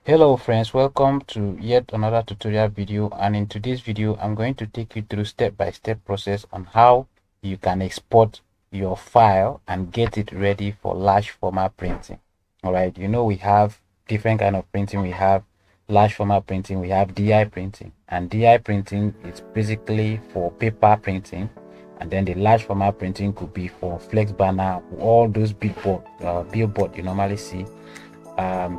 Hello friends, welcome to yet another tutorial video, and in today's video I'm going to take you through step-by-step process on how you can export your file and get it ready for large format printing. All right, we have different kind of printing. We have large format printing, we have DI printing, and DI printing is basically for paper printing, and then the large format printing could be for flex banner, all those billboard you normally see,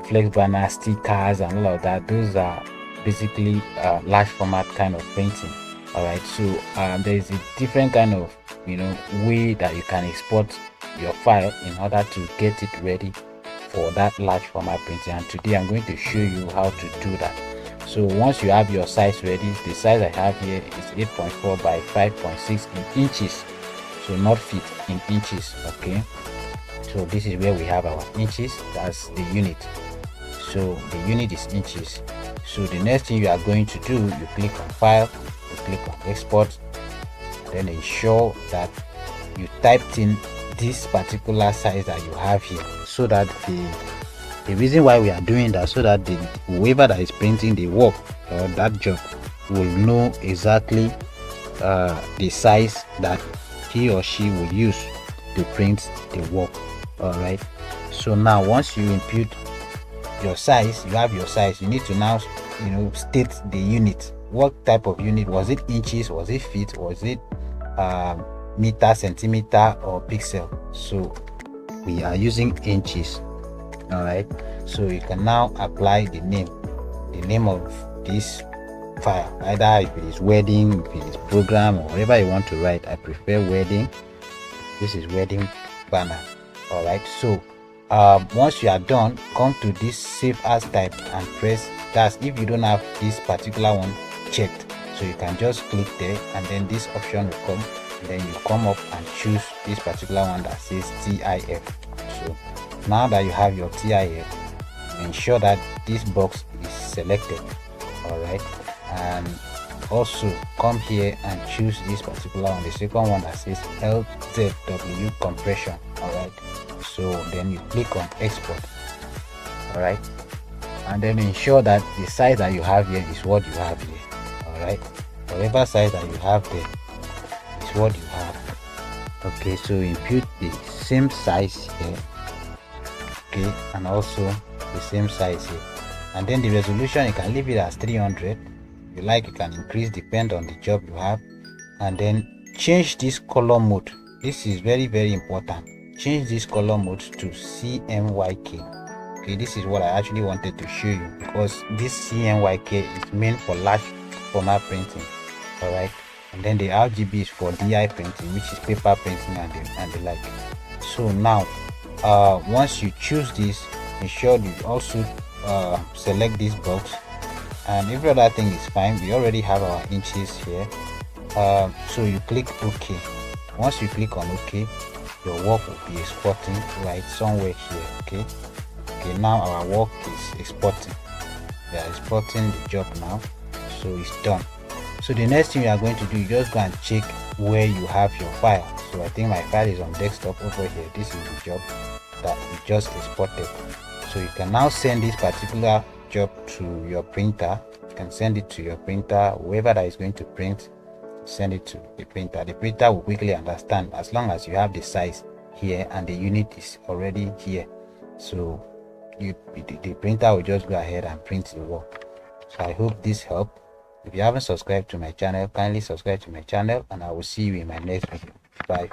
flex banner, stickers and all of that. Those are basically large format kind of printing. All right, so there is a different kind of way that you can export your file in order to get it ready for that large format printing, and today I'm going to show you how to do that. So once you have your size ready, the size I have here is 8.4 by 5.6 in inches, so not feet, in inches. Okay, so this is where we have our inches. That's the unit, so the unit is inches. So the next thing you are going to do, you click on file, you click on export, then ensure that you typed in this particular size that you have here, so that the reason why we are doing that, so that the whoever that is printing the work or that job will know exactly the size that he or she will use to print the work. All right, so now once you input your size, you have your size, you need to now state the unit. What type of unit? Was it inches, was it feet, was it meter, centimeter, or pixel? So we are using inches. All right, so you can now apply the name of this file, either if it is wedding, if it is program, or whatever you want to write. I prefer wedding. This is wedding banner. All right, so once you are done, come to this save as type and press. That's if you don't have this particular one checked, so you can just click there, and then this option will come, and then you come up and choose this particular one that says TIF. So now that you have your TIF, ensure that this box is selected. All right, and also come here and choose this particular one, the second one that says LZW compression. All right, so then you click on export. All right, and then ensure that the size that you have here is what you have here. All right, whatever size that you have there is what you have. Okay, so input the same size here. Okay, and also the same size here, and then the resolution, you can leave it as 300. If you like, you can increase, depend on the job you have. And then change this color mode. This is very important. Change this color mode to CMYK. Okay, this is what I actually wanted to show you, because this CMYK is meant for large format printing. All right, and then the RGB is for DI printing, which is paper printing and the like. So now once you choose this, ensure you also select this box, and every other thing is fine. We already have our inches here, so you click OK. Once you click on OK, your work will be exporting right somewhere here. Okay, now our work is exporting. We are exporting the job now, so it's done. So the next thing you are going to do, you just go and check where you have your file. So I think my file is on desktop over here. This is the job that we just exported. So you can now send this particular job to your printer. You can send it to your printer, whoever that is going to print, send it to the printer. The printer will quickly understand, as long as you have the size here and the unit is already here. So the printer will just go ahead and print the work. So I hope this helped. If you haven't subscribed to my channel, kindly subscribe to my channel, and I will see you in my next video. Bye.